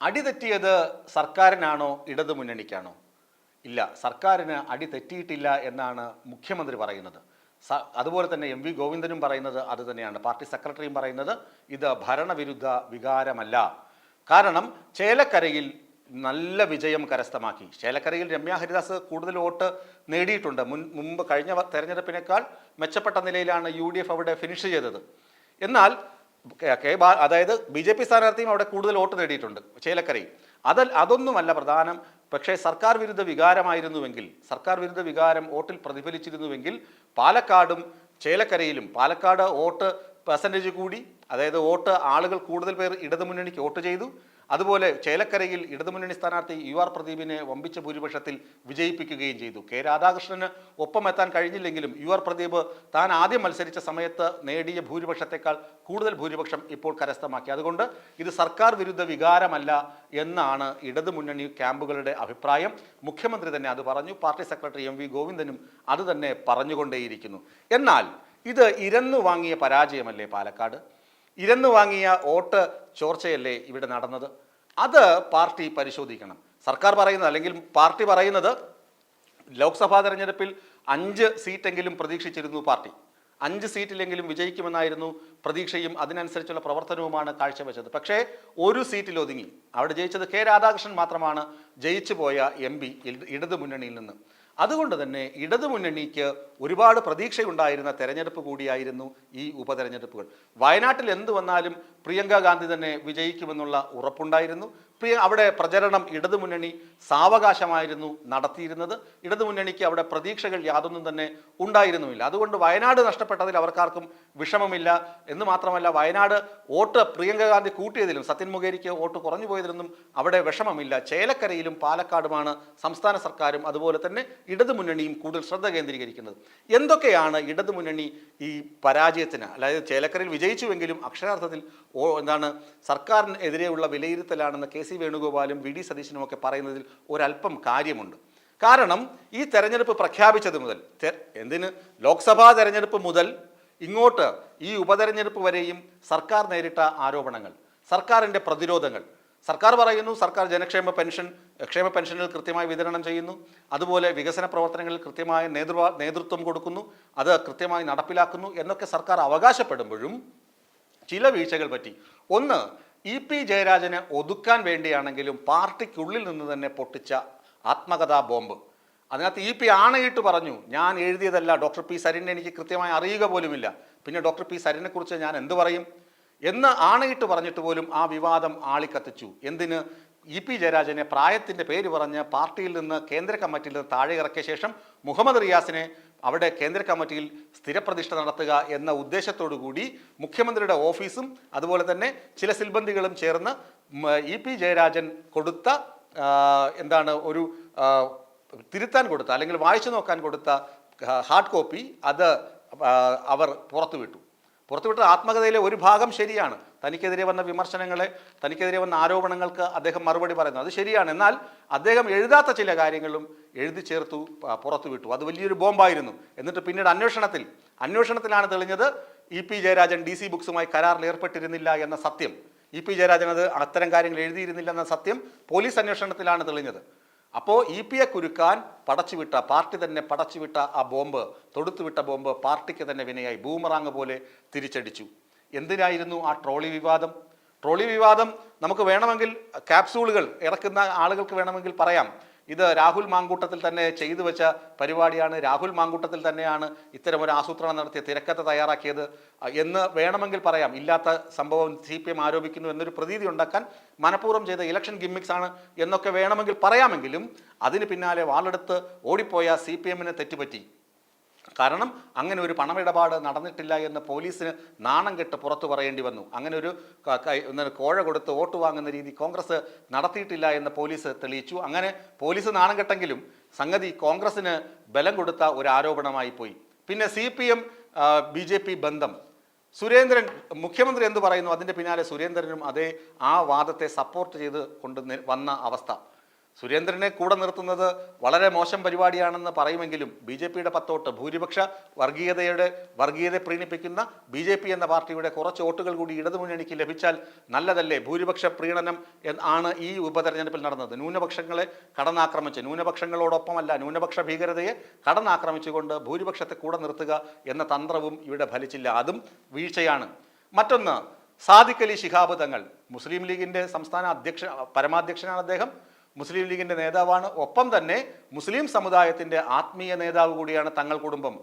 അടി തെറ്റിയത് സർക്കാരിനാണോ ഇടതു മുന്നണിക്കാണോ? ഇല്ല, സർക്കാരിന് അടി തെറ്റിയിട്ടില്ല എന്നാണ് മുഖ്യമന്ത്രി പറയുന്നത്. അതുപോലെ തന്നെ എം വി ഗോവിന്ദനും പറയുന്നത് അത് തന്നെയാണ്. പാർട്ടി സെക്രട്ടറിയും പറയുന്നത് ഇത് ഭരണവിരുദ്ധ വികാരമല്ല. കാരണം ചേലക്കരയിൽ നല്ല വിജയം കരസ്ഥമാക്കി. ചേലക്കരയിൽ രമ്യ ഹരിദാസ് കൂടുതൽ വോട്ട് നേടിയിട്ടുണ്ട്. മുമ്പ് കഴിഞ്ഞ തെരഞ്ഞെടുപ്പിനേക്കാൾ മെച്ചപ്പെട്ട നിലയിലാണ് UDF അവിടെ ഫിനിഷ് ചെയ്തത്. എന്നാൽ അതായത് BJP സ്ഥാനാർത്ഥിയും അവിടെ കൂടുതൽ വോട്ട് നേടിയിട്ടുണ്ട് ചേലക്കരയിൽ. അതൊന്നുമല്ല പ്രധാനം. പക്ഷേ സർക്കാർ വിരുദ്ധ വികാരമായിരുന്നുവെങ്കിൽ, സർക്കാർ വിരുദ്ധ വികാരം വോട്ടിൽ പ്രതിഫലിച്ചിരുന്നുവെങ്കിൽ പാലക്കാടും ചേലക്കരയിലും പാലക്കാട് വോട്ട് പെർസെൻറ്റേജ് കൂടി, അതായത് ആളുകൾ കൂടുതൽ പേർ ഇടതുമുന്നണിക്ക് വോട്ട് ചെയ്തു. അതുപോലെ ചേലക്കരയിൽ ഇടതുമുന്നണി സ്ഥാനാർത്ഥി UR പ്രദീപിനെ വമ്പിച്ച ഭൂരിപക്ഷത്തിൽ വിജയിപ്പിക്കുകയും ചെയ്തു. കെ രാധാകൃഷ്ണന് ഒപ്പമെത്താൻ കഴിഞ്ഞില്ലെങ്കിലും UR പ്രദീപ് താൻ ആദ്യം മത്സരിച്ച സമയത്ത് നേടിയ ഭൂരിപക്ഷത്തെക്കാൾ കൂടുതൽ ഭൂരിപക്ഷം ഇപ്പോൾ കരസ്ഥമാക്കി. അതുകൊണ്ട് ഇത് സർക്കാർ വിരുദ്ധ വികാരമല്ല എന്നാണ് ഇടതുമുന്നണി ക്യാമ്പുകളുടെ അഭിപ്രായം. മുഖ്യമന്ത്രി തന്നെ അത് പറഞ്ഞു. പാർട്ടി സെക്രട്ടറി MV ഗോവിന്ദനും അത് തന്നെ പറഞ്ഞുകൊണ്ടേയിരിക്കുന്നു. എന്നാൽ ഇത് ഇരന്നു വാങ്ങിയ പരാജയമല്ലേ പാലക്കാട്? ഇരന്നു വാങ്ങിയ വോട്ട് ചോർച്ചയല്ലേ ഇവിടെ നടന്നത്? അത് പാർട്ടി പരിശോധിക്കണം. സർക്കാർ പറയുന്നത്, അല്ലെങ്കിൽ പാർട്ടി പറയുന്നത്, ലോക്സഭാ തെരഞ്ഞെടുപ്പിൽ 5 സീറ്റെങ്കിലും പ്രതീക്ഷിച്ചിരുന്നു പാർട്ടി. 5 സീറ്റിലെങ്കിലും വിജയിക്കുമെന്നായിരുന്നു പ്രതീക്ഷയും അതിനനുസരിച്ചുള്ള പ്രവർത്തനവുമാണ് കാഴ്ചവെച്ചത്. പക്ഷേ 1 സീറ്റിൽ ഒതുങ്ങി. അവിടെ ജയിച്ചത് കെ രാധാകൃഷ്ണൻ മാത്രമാണ് ജയിച്ചു പോയ MP ഇടതുമുന്നണിയിൽ നിന്ന്. അതുകൊണ്ട് തന്നെ ഇടതുമുന്നണിക്ക് ഒരുപാട് പ്രതീക്ഷയുണ്ടായിരുന്ന തെരഞ്ഞെടുപ്പ് കൂടിയായിരുന്നു ഈ ഉപതെരഞ്ഞെടുപ്പുകൾ. വയനാട്ടിൽ എന്ത് വന്നാലും പ്രിയങ്ക ഗാന്ധി തന്നെ വിജയിക്കുമെന്നുള്ള ഉറപ്പുണ്ടായിരുന്നു. അവിടെ പ്രചരണം ഇടതുമുന്നണി സാവകാശമായിരുന്നു നടത്തിയിരുന്നത്. ഇടതുമുന്നണിക്ക് അവിടെ പ്രതീക്ഷകൾ യാതൊന്നും തന്നെ ഉണ്ടായിരുന്നുമില്ല. അതുകൊണ്ട് വയനാട് നഷ്ടപ്പെട്ടതിൽ അവർക്കാർക്കും വിഷമമില്ല. എന്ന് മാത്രമല്ല, വയനാട് വോട്ട് പ്രിയങ്ക ഗാന്ധി കൂട്ടിയതിലും സത്യൻ മുഖേരിക്ക് വോട്ട് കുറഞ്ഞു പോയതിലൊന്നും അവിടെ വിഷമമില്ല. ചേലക്കരയിലും പാലക്കാടുമാണ് സംസ്ഥാന സർക്കാരും അതുപോലെ തന്നെ ഇടതുമുന്നണിയും കൂടുതൽ ശ്രദ്ധ കേന്ദ്രീകരിക്കുന്നത്. എന്തൊക്കെയാണ് ഇടതുമുന്നണി ഈ പരാജയത്തിന്, അതായത് ചേലക്കരയിൽ വിജയിച്ചുവെങ്കിലും അക്ഷരാർത്ഥത്തിൽ സർക്കാരിനെതിരെയുള്ള വിലയിരുത്തലാണെന്ന് KC വേണുഗോപാലും VD സതീശനും ഒക്കെ പറയുന്നതിൽ ഒരല്പം കാര്യമുണ്ട്. കാരണം ഈ തെരഞ്ഞെടുപ്പ് പ്രഖ്യാപിച്ചത് മുതൽ, ലോക്സഭാ തെരഞ്ഞെടുപ്പ് മുതൽ ഇങ്ങോട്ട് ഈ ഉപതെരഞ്ഞെടുപ്പ് വരെയും സർക്കാർ നേരിട്ട ആരോപണങ്ങൾ, സർക്കാരിൻ്റെ പ്രതിരോധങ്ങൾ. സർക്കാർ പറയുന്നു സർക്കാർ ക്ഷേമ പെൻഷനുകൾ കൃത്യമായി വിതരണം ചെയ്യുന്നു, അതുപോലെ വികസന പ്രവർത്തനങ്ങളിൽ കൃത്യമായ നേതൃത്വം കൊടുക്കുന്നു, അത് കൃത്യമായി നടപ്പിലാക്കുന്നു എന്നൊക്കെ സർക്കാർ അവകാശപ്പെടുമ്പോഴും ചില വീഴ്ചകൾ പറ്റി. ഒന്ന്, EP ജയരാജനെ ഒതുക്കാൻ വേണ്ടിയാണെങ്കിലും പാർട്ടിക്കുള്ളിൽ നിന്ന് തന്നെ പൊട്ടിച്ച ആത്മകഥാ ബോംബ്. അതിനകത്ത് EP ആണയിട്ട് പറഞ്ഞു, ഞാൻ എഴുതിയതല്ല, ഡോക്ടർ P സരിനെ എനിക്ക് കൃത്യമായി അറിയുക പോലുമില്ല, പിന്നെ ഡോക്ടർ P സരിനെ കുറിച്ച് ഞാൻ എന്ത് പറയും എന്ന് ആണയിട്ട് പറഞ്ഞിട്ട് പോലും ആ വിവാദം ആളിക്കത്തിച്ചു. എന്തിന്? EP ജയരാജനെ പ്രായത്തിൻ്റെ പേര് പറഞ്ഞ് പാർട്ടിയിൽ നിന്ന്, കേന്ദ്ര കമ്മിറ്റിയിൽ നിന്ന് താഴെ ഇറക്കിയ ശേഷം മുഹമ്മദ് റിയാസിനെ അവിടെ കേന്ദ്ര കമ്മിറ്റിയിൽ സ്ഥിരപ്രതിഷ്ഠ നടത്തുക എന്ന ഉദ്ദേശത്തോടു കൂടി മുഖ്യമന്ത്രിയുടെ ഓഫീസും അതുപോലെ തന്നെ ചില സിൽബന്ധികളും ചേർന്ന് EP ജയരാജൻ കൊടുത്ത ഒരു തിരുത്താൻ കൊടുത്ത, അല്ലെങ്കിൽ വായിച്ചു നോക്കാൻ കൊടുത്ത ഹാർഡ് കോപ്പി അത് അവർ പുറത്തുവിട്ട ആത്മകഥയിലെ ഒരു ഭാഗം ശരിയാണ്. തനിക്കെതിരെ വന്ന വിമർശനങ്ങളെ, തനിക്കെതിരെ വന്ന ആരോപണങ്ങൾക്ക് അദ്ദേഹം മറുപടി പറയുന്നു, അത് ശരിയാണ്. എന്നാൽ അദ്ദേഹം എഴുതാത്ത ചില കാര്യങ്ങളും എഴുതി ചേർത്തു പുറത്തുവിട്ടു. അത് വലിയൊരു ബോംബായിരുന്നു. എന്നിട്ട് പിന്നീട് അന്വേഷണത്തിലാണ് തെളിഞ്ഞത് EP ജയരാജൻ DC ബുക്സുമായി കരാറിൽ ഏർപ്പെട്ടിരുന്നില്ല എന്ന സത്യം. EP ജയരാജൻ അത്തരം കാര്യങ്ങൾ എഴുതിയിരുന്നില്ല എന്ന സത്യം പോലീസ് അന്വേഷണത്തിലാണ് തെളിഞ്ഞത്. അപ്പോൾ EP-യെ കുരുക്കാൻ പാർട്ടി തന്നെ പടച്ചുവിട്ട ആ ബോംബ്, തൊടുത്തുവിട്ട ബോംബ് പാർട്ടിക്ക് തന്നെ വിനയായി ബൂമറാങ് പോലെ തിരിച്ചടിച്ചു. എന്തിനായിരുന്നു ആ ട്രോളി വിവാദം? നമുക്ക് വേണമെങ്കിൽ ക്യാപ്സൂളുകൾ ഇറക്കുന്ന ആളുകൾക്ക് വേണമെങ്കിൽ പറയാം, ഇത് രാഹുൽ മാങ്കൂട്ടത്തിൽ തന്നെ ചെയ്തു വെച്ച പരിപാടിയാണ്, രാഹുൽ മാങ്കൂട്ടത്തിൽ തന്നെയാണ് ഇത്തരമൊരു ആസൂത്രണം നടത്തിയ തിരക്കഥ തയ്യാറാക്കിയത് എന്ന് വേണമെങ്കിൽ പറയാം. ഇല്ലാത്ത സംഭവം CPM ആരോപിക്കുന്നു എന്നൊരു പ്രതീതി ഉണ്ടാക്കാൻ മനഃപൂർവ്വം ചെയ്ത ഇലക്ഷൻ ഗിമ്മിക്സ് ആണ് എന്നൊക്കെ വേണമെങ്കിൽ പറയാമെങ്കിലും അതിന് പിന്നാലെ വാളെടുത്ത് ഓടിപ്പോയ CPM-ന് തെറ്റുപറ്റി. കാരണം അങ്ങനെ ഒരു പണമിടപാട് നടന്നിട്ടില്ല എന്ന് പോലീസിന് നാണം കെട്ട് പുറത്തു പറയേണ്ടി വന്നു. അങ്ങനെ ഒരു കോഴ കൊടുത്ത് വോട്ട് വാങ്ങുന്ന രീതി കോൺഗ്രസ് നടത്തിയിട്ടില്ല എന്ന് പോലീസ് തെളിയിച്ചു. അങ്ങനെ പോലീസ് നാണം കെട്ടെങ്കിലും സംഗതി കോൺഗ്രസിന് ബലം കൊടുത്ത ഒരു ആരോപണമായി പോയി. പിന്നെ CPM BJP ബന്ധം, സുരേന്ദ്രൻ മുഖ്യമന്ത്രി എന്ത് പറയുന്നു അതിൻ്റെ പിന്നാലെ സുരേന്ദ്രനും ആ വാദത്തെ സപ്പോർട്ട് ചെയ്ത് കൊണ്ട് വന്ന അവസ്ഥ. സുരേന്ദ്രനെ കൂടെ നിർത്തുന്നത് വളരെ മോശം പരിപാടിയാണെന്ന് പറയുമെങ്കിലും ബി ജെ പിയുടെ 10 വോട്ട് ഭൂരിപക്ഷ വർഗീയതയെ പ്രീണിപ്പിക്കുന്ന ബി ജെ പി എന്ന പാർട്ടിയുടെ കുറച്ച് വോട്ടുകൾ കൂടി ഇടതുമുന്നണിക്ക് ലഭിച്ചാൽ നല്ലതല്ലേ? ഭൂരിപക്ഷ പ്രീണനം ആണ് ഈ ഉപതെരഞ്ഞെടുപ്പിൽ നടന്നത്. ന്യൂനപക്ഷങ്ങളെ കടന്നാക്രമിച്ച്, ന്യൂനപക്ഷങ്ങളോടൊപ്പമല്ല ന്യൂനപക്ഷ ഭീകരതയെ കടന്നാക്രമിച്ചുകൊണ്ട് ഭൂരിപക്ഷത്തെ കൂടെ നിർത്തുക എന്ന തന്ത്രവും ഇവിടെ ഫലിച്ചില്ല. അതും വീഴ്ചയാണ്. മറ്റൊന്ന്, സാദിഖ് അലി ശിഹാബ് തങ്ങൾ മുസ്ലിം ലീഗിൻ്റെ സംസ്ഥാന പരമാധ്യക്ഷനാണ് അദ്ദേഹം. മുസ്ലിം ലീഗിൻ്റെ നേതാവാണ്. ഒപ്പം തന്നെ മുസ്ലിം സമുദായത്തിൻ്റെ ആത്മീയ നേതാവ് കൂടിയാണ് തങ്ങൾ കുടുംബം.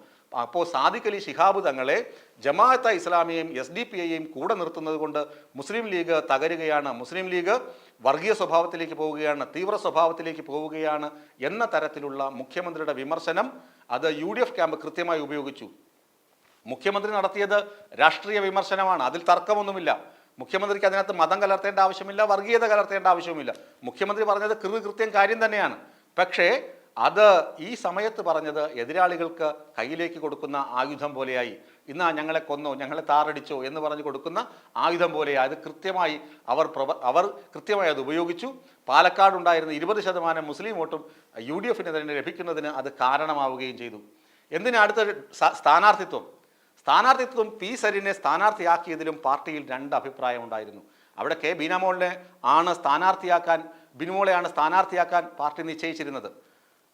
അപ്പോൾ സാദിഖ് അലി ശിഹാബ് തങ്ങളെ ജമാഅത്തെ ഇസ്ലാമിയെയും SDPIയെയും കൂടെ നിർത്തുന്നത് കൊണ്ട് മുസ്ലിം ലീഗ് തകരുകയാണ്, മുസ്ലിം ലീഗ് വർഗീയ സ്വഭാവത്തിലേക്ക് പോവുകയാണ്, തീവ്ര സ്വഭാവത്തിലേക്ക് പോവുകയാണ് എന്ന തരത്തിലുള്ള മുഖ്യമന്ത്രിയുടെ വിമർശനം അത് UDF ക്യാമ്പ് കൃത്യമായി ഉപയോഗിച്ചു. മുഖ്യമന്ത്രി നടത്തിയത് രാഷ്ട്രീയ വിമർശനമാണ്, അതിൽ തർക്കമൊന്നുമില്ല. മുഖ്യമന്ത്രിക്ക് അതിനകത്ത് മതം കലർത്തേണ്ട ആവശ്യമില്ല, വർഗീയത കലർത്തേണ്ട ആവശ്യവുമില്ല. മുഖ്യമന്ത്രി പറഞ്ഞത് കൃത്യം കാര്യം തന്നെയാണ്. പക്ഷേ അത് ഈ സമയത്ത് പറഞ്ഞത് എതിരാളികൾക്ക് കയ്യിലേക്ക് കൊടുക്കുന്ന ആയുധം പോലെയായി. ഇന്നാ ഞങ്ങളെ കൊന്നോ, ഞങ്ങളെ താറടിച്ചോ എന്ന് പറഞ്ഞു കൊടുക്കുന്ന ആയുധം പോലെയായി. അത് കൃത്യമായി അവർ കൃത്യമായി അത് ഉപയോഗിച്ചു. പാലക്കാടുണ്ടായിരുന്ന 20% മുസ്ലിം വോട്ടും UDFന് തന്നെ ലഭിക്കുന്നതിന് അത് കാരണമാവുകയും ചെയ്തു. എന്തിനാ അടുത്ത സ്ഥാനാർത്ഥിത്വം പി സരിനെ സ്ഥാനാർത്ഥിയാക്കിയതിലും പാർട്ടിയിൽ 2 അഭിപ്രായം ഉണ്ടായിരുന്നു. അവിടെ ബിനുമോളെയാണ് സ്ഥാനാർത്ഥിയാക്കാൻ പാർട്ടി നിശ്ചയിച്ചിരുന്നത്.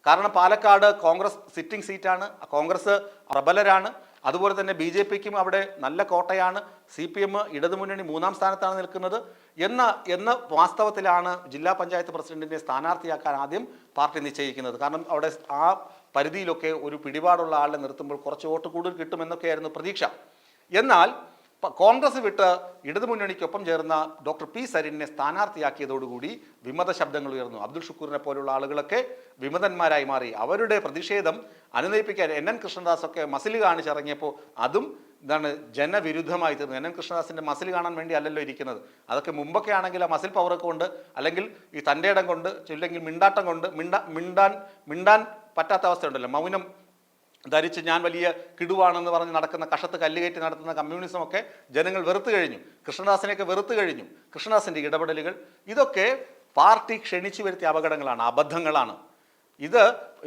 കാരണം പാലക്കാട് കോൺഗ്രസ് സിറ്റിംഗ് സീറ്റാണ്, കോൺഗ്രസ് പ്രബലരാണ്. അതുപോലെ തന്നെ BJPക്കും അവിടെ നല്ല കോട്ടയാണ്. CPM ഇടതുമുന്നണി 3ാം സ്ഥാനത്താണ് നിൽക്കുന്നത് എന്ന വാസ്തവത്തിലാണ് ജില്ലാ പഞ്ചായത്ത് പ്രസിഡന്റിനെ സ്ഥാനാർത്ഥിയാക്കാൻ ആദ്യം പാർട്ടി നിശ്ചയിക്കുന്നത്. കാരണം അവിടെ ആ പരിധിയിലൊക്കെ ഒരു പിടിപാടുള്ള ആളെ നിർത്തുമ്പോൾ കുറച്ച് വോട്ട് കൂടുതൽ കിട്ടുമെന്നൊക്കെയായിരുന്നു പ്രതീക്ഷ. എന്നാൽ കോൺഗ്രസ് വിട്ട് ഇടതുമുന്നണിക്കൊപ്പം ചേർന്ന ഡോക്ടർ പി സരിനെ സ്ഥാനാർത്ഥിയാക്കിയതോടുകൂടി വിമത ശബ്ദങ്ങൾ ഉയർന്നു. അബ്ദുൾ ഷുക്കൂറിനെ പോലുള്ള ആളുകളൊക്കെ വിമതന്മാരായി മാറി. അവരുടെ പ്രതിഷേധം അനുനയിപ്പിക്കാൻ NN കൃഷ്ണദാസൊക്കെ മസിൽ കാണിച്ചിറങ്ങിയപ്പോൾ അതും ജനവിരുദ്ധമായി തീർന്നു. NN കൃഷ്ണദാസിന്റെ മസിൽ കാണാൻ വേണ്ടി അല്ലല്ലോ ഇരിക്കുന്നത്. അതൊക്കെ മുമ്പൊക്കെ ആണെങ്കിൽ ആ മസിൽ പവറൊക്കെ കൊണ്ട്, അല്ലെങ്കിൽ ഈ തൻ്റെ ഇടം കൊണ്ട്, അല്ലെങ്കിൽ മിണ്ടാട്ടം കൊണ്ട് മിണ്ടാൻ പറ്റാത്ത അവസ്ഥയുണ്ടല്ലോ, മൗനം ധരിച്ച് ഞാൻ വലിയ കിടുവാണെന്ന് പറഞ്ഞ് നടക്കുന്ന, കഷത്ത് കല്ലുകയറ്റി നടത്തുന്ന കമ്മ്യൂണിസമൊക്കെ ജനങ്ങൾ വെറുത്തു കഴിഞ്ഞു. കൃഷ്ണദാസിനെയൊക്കെ വെറുത്തു കഴിഞ്ഞു. കൃഷ്ണദാസിൻ്റെ ഇടപെടലുകൾ ഇതൊക്കെ പാർട്ടി ക്ഷണിച്ചു വരുത്തിയ അപകടങ്ങളാണ്, അബദ്ധങ്ങളാണ്. ഇത്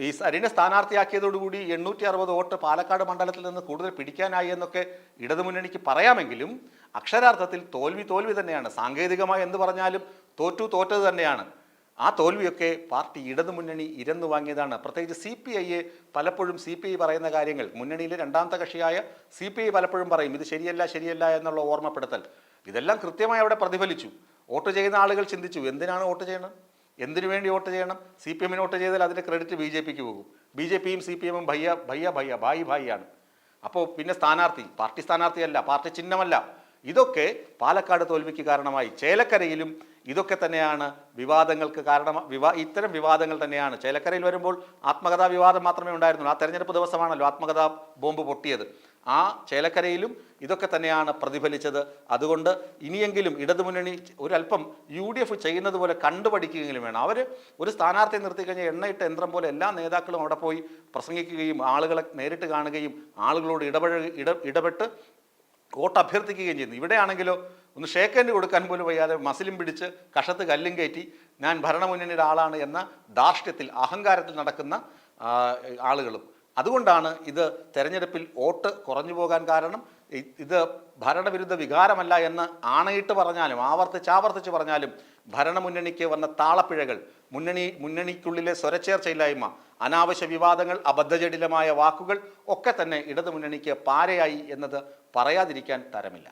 ഈ സരിനെ സ്ഥാനാർത്ഥിയാക്കിയതോടുകൂടി 860 വോട്ട് പാലക്കാട് മണ്ഡലത്തിൽ നിന്ന് കൂടുതൽ പിടിക്കാനായി എന്നൊക്കെ ഇടതുമുന്നണിക്ക് പറയാമെങ്കിലും അക്ഷരാർത്ഥത്തിൽ തോൽവി തന്നെയാണ്. സാങ്കേതികമായി എന്ത് പറഞ്ഞാലും തോറ്റത് തന്നെയാണ്. ആ തോൽവിയൊക്കെ പാർട്ടി ഇടതുമുന്നണി ഇരന്നു വാങ്ങിയതാണ്. പ്രത്യേകിച്ച് CPIയെ പലപ്പോഴും CPI പറയുന്ന കാര്യങ്ങൾ, മുന്നണിയിലെ 2ാമത്തെ കക്ഷിയായ CPI പലപ്പോഴും പറയും ഇത് ശരിയല്ല എന്നുള്ള ഓർമ്മപ്പെടുത്തൽ. ഇതെല്ലാം കൃത്യമായി അവിടെ പ്രതിഫലിച്ചു. വോട്ട് ചെയ്യുന്ന ആളുകൾ ചിന്തിച്ചു, എന്തിനാണ് വോട്ട് ചെയ്യണം, എന്തിനു വേണ്ടി വോട്ട് ചെയ്യണം? CPMന് വോട്ട് ചെയ്താൽ അതിൻ്റെ ക്രെഡിറ്റ് BJPക്ക് പോകും. BJPയും CPMും ഭായിയാണ്. അപ്പോൾ പിന്നെ പാർട്ടി സ്ഥാനാർത്ഥിയല്ല, പാർട്ടി ചിഹ്നമല്ല. ഇതൊക്കെ പാലക്കാട് തോൽവിക്ക് കാരണമായി. ചേലക്കരയിലും ഇതൊക്കെ തന്നെയാണ് വിവാദങ്ങൾക്ക് കാരണം. ഇത്തരം വിവാദങ്ങൾ തന്നെയാണ്. ചേലക്കരയിൽ വരുമ്പോൾ ആത്മകഥാ വിവാദം മാത്രമേ ഉണ്ടായിരുന്നുള്ളൂ. ആ തെരഞ്ഞെടുപ്പ് ദിവസമാണല്ലോ ആത്മകഥാ ബോംബ് പൊട്ടിയത്. ആ ചേലക്കരയിലും ഇതൊക്കെ തന്നെയാണ് പ്രതിഫലിച്ചത്. അതുകൊണ്ട് ഇനിയെങ്കിലും ഇടതുമുന്നണി ഒരല്പം UDF ചെയ്യുന്നത് പോലെ കണ്ടുപഠിക്കുകയെങ്കിലും വേണം. അവർ ഒരു സ്ഥാനാർത്ഥിയെ നിർത്തിക്കഴിഞ്ഞാൽ എണ്ണയിട്ട യന്ത്രം പോലെ എല്ലാ നേതാക്കളും അവിടെ പോയി പ്രസംഗിക്കുകയും ആളുകളെ നേരിട്ട് കാണുകയും ആളുകളോട് ഇടപെട്ട് വോട്ട് അഭ്യർത്ഥിക്കുകയും ചെയ്യുന്നു. ഇവിടെയാണെങ്കിലോ ഒന്ന് ഷേക്ക് ഹാൻഡ് കൊടുക്കാൻ പോലും വയ്യാതെ മസിലും പിടിച്ച് കഷത്ത് കല്ലും കയറ്റി ഞാൻ ഭരണമുന്നണിയുടെ ആളാണ് എന്ന ധാർഷ്ട്യത്തിൽ, അഹങ്കാരത്തിൽ നടക്കുന്ന ആളുകളും. അതുകൊണ്ടാണ് ഇത് തെരഞ്ഞെടുപ്പിൽ വോട്ട് കുറഞ്ഞു പോകാൻ കാരണം. ഇത് ഭരണവിരുദ്ധ വികാരമല്ല എന്ന് ആണയിട്ട് പറഞ്ഞാലും ആവർത്തിച്ച് പറഞ്ഞാലും ഭരണമുന്നണിക്ക് വന്ന താളപ്പിഴകൾ, മുന്നണിക്കുള്ളിലെ സ്വരച്ചേർച്ചയില്ലായ്മ, അനാവശ്യ വിവാദങ്ങൾ, അബദ്ധജടിലമായ വാക്കുകൾ ഒക്കെ തന്നെ ഇടതുമുന്നണിക്ക് പാരയായി എന്നത് പറയാതിരിക്കാൻ തരമില്ല.